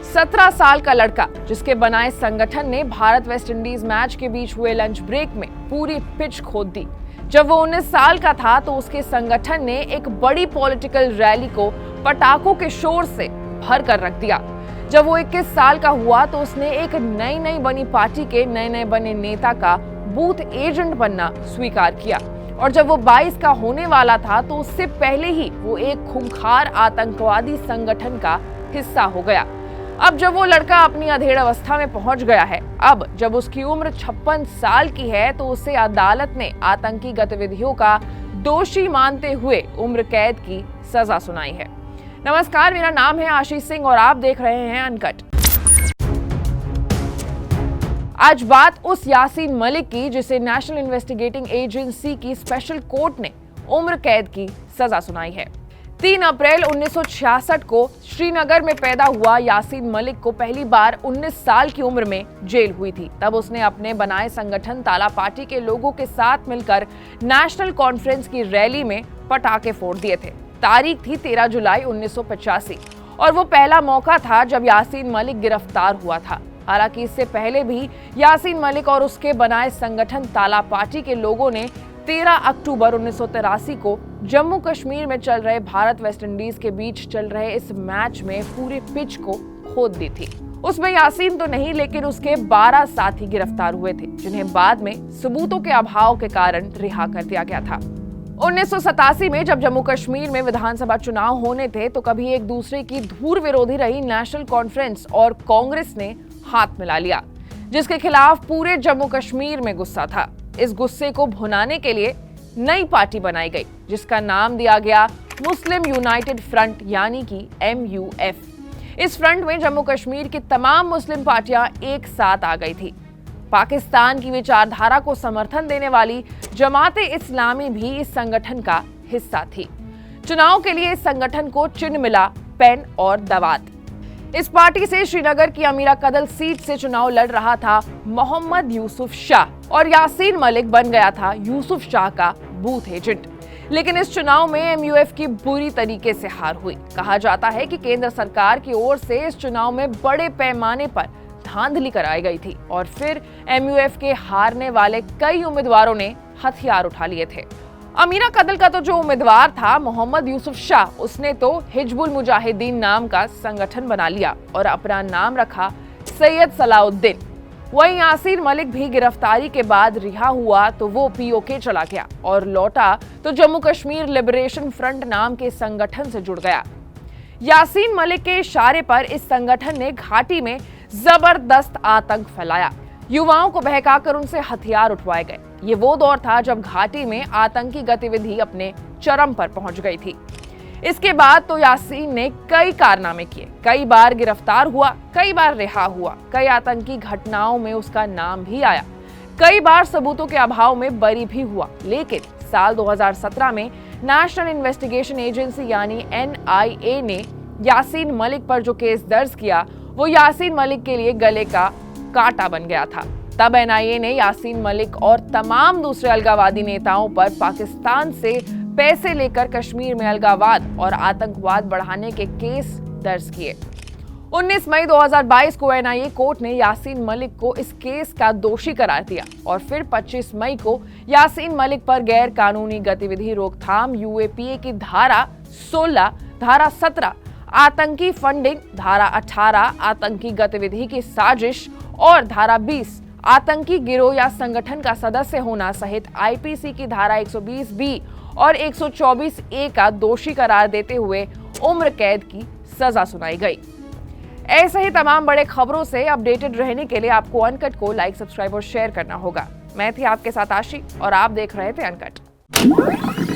17 साल का लड़का जिसके बनाए संगठन ने भारत वेस्ट इंडीज मैच के बीच हुए लंच ब्रेक में पूरी पिच खोद दी। जब वो 19 साल का था तो उसके संगठन ने एक बड़ी पॉलिटिकल रैली को पटाखों के शोर से भर कर रख दिया। जब वो 21 साल का हुआ तो उसने एक नई बनी पार्टी के नए बने नेता का बूथ एजेंट बनना स्वीकार किया। और जब वो 22 का होने वाला था तो उससे पहले ही वो एक खूंखार आतंकवादी संगठन का हिस्सा हो गया। अब जब वो लड़का अपनी अधेड़ अवस्था में पहुंच गया है, अब जब उसकी उम्र 56 साल की है तो उसे अदालत ने आतंकी गतिविधियों का दोषी मानते हुए उम्र कैद की सजा सुनाई है। नमस्कार, मेरा नाम है आशीष सिंह और आप देख रहे हैं अनकट। आज बात उस यासीन मलिक की जिसे नेशनल इन्वेस्टिगेटिंग एजेंसी की स्पेशल कोर्ट ने उम्र कैद की सजा सुनाई है। 3 अप्रैल 1966 को श्रीनगर में पैदा हुआ यासीन मलिक को पहली बार 19 साल की उम्र में जेल हुई थी। तब उसने अपने बनाए संगठन ताला पार्टी के लोगों के साथ मिलकर नेशनल कॉन्फ्रेंस की रैली में पटाखे फोड़ दिए थे। तारीख थी 13 जुलाई 1985 और वो पहला मौका था जब यासीन मलिक गिरफ्तार हुआ था। हालांकि इससे पहले भी यासीन मलिक और उसके बनाए संगठन ताला पार्टी के लोगों ने 13 अक्टूबर 1983 को जम्मू कश्मीर में चल रहे भारत वेस्ट इंडीज के बीच चल रहे इस मैच में पूरी पिच को खोद दी थी। उसमें यासीन तो नहीं, लेकिन उसके 12 साथी गिरफ्तार हुए थे जिन्हें बाद में सबूतों के अभाव के कारण रिहा कर दिया गया था। 1987 में जब जम्मू कश्मीर में विधानसभा चुनाव होने थे तो कभी एक दूसरे की धूर विरोधी रही नेशनल कॉन्फ्रेंस और कांग्रेस ने हाथ मिला लिया, जिसके खिलाफ पूरे जम्मू कश्मीर में गुस्सा था। इस गुस्से को भुनाने के लिए नई पार्टी बनाई गई जिसका नाम दिया गया मुस्लिम यूनाइटेड फ्रंट यानी कि MUF। इस फ्रंट में जम्मू कश्मीर की तमाम मुस्लिम पार्टियां एक साथ आ गई थी। पाकिस्तान की विचारधारा को समर्थन देने वाली जमाते इस्लामी भी इस संगठन का हिस्सा थी। चुनाव के लिए इस संगठन को चिन्ह मिला पेन और दवात। इस पार्टी से श्रीनगर की अमीरा कदल सीट से चुनाव लड़ रहा था मोहम्मद यूसुफ शाह और यासीन मलिक बन गया था यूसुफ शाह का बूथ एजेंट। लेकिन इस चुनाव में MUF की बुरी तरीके से हार हुई। कहा जाता है कि केंद्र सरकार की ओर से इस चुनाव में बड़े पैमाने पर धांधली कराई गई थी और फिर MUF के हारने वाले कई उम्मीदवारों ने हथियार उठा लिए थे। अमीरा कदल का तो जो उम्मीदवार था मोहम्मद यूसुफ शाह, उसने तो हिजबुल मुजाहिदीन नाम का संगठन बना लिया और अपना नाम रखा सैयद सलाउद्दीन। वहीं यासीन मलिक भी गिरफ्तारी के बाद रिहा हुआ तो वो POK चला गया और लौटा तो जम्मू कश्मीर लिबरेशन फ्रंट नाम के संगठन से जुड़ गया। यासीन मलिक के इशारे पर इस संगठन ने घाटी में जबरदस्त आतंक फैलाया। युवाओं को बहकाकर उनसे हथियार उठवाए गए। ये वो दौर था जब घाटी में आतंकी गतिविधि अपने चरम पर पहुंच गई थी। इसके बाद तो यासीन ने कई कारनामे किए, कई बार गिरफ्तार हुआ, कई बार रिहा हुआ, कई आतंकी घटनाओं में उसका नाम भी आया, कई बार सबूतों के अभाव में बरी भी हुआ। लेकिन साल 2017 में नेशनल इन्वेस्टिगेशन एजेंसी यानी NIA ने यासीन मलिक पर जो केस दर्ज किया वो यासीन मलिक के लिए गले का कांटा बन गया था। तब NIA ने यासीन मलिक और तमाम दूसरे अलगावादी नेताओं पर पाकिस्तान से पैसे लेकर कश्मीर में अलगावाद और आतंकवाद बढ़ाने के केस दर्ज किए। 19 मई 2022 को NIA कोर्ट ने यासीन मलिक को इस केस का दोषी करार दिया और फिर 25 मई को यासीन मलिक पर गैर कानूनी गतिविधि रोकथाम UAPA की धारा 16, धारा 17 आतंकी फंडिंग, धारा 18 आतंकी गतिविधि की साजिश और धारा 20 आतंकी गिरोह या संगठन का सदस्य होना सहित IPC की धारा 120B और 124A का दोषी करार देते हुए उम्र कैद की सजा सुनाई गई। ऐसे ही तमाम बड़े खबरों से अपडेटेड रहने के लिए आपको अनकट को लाइक, सब्सक्राइब और शेयर करना होगा। मैं थी आपके साथ आशी और आप देख रहे थे अनकट।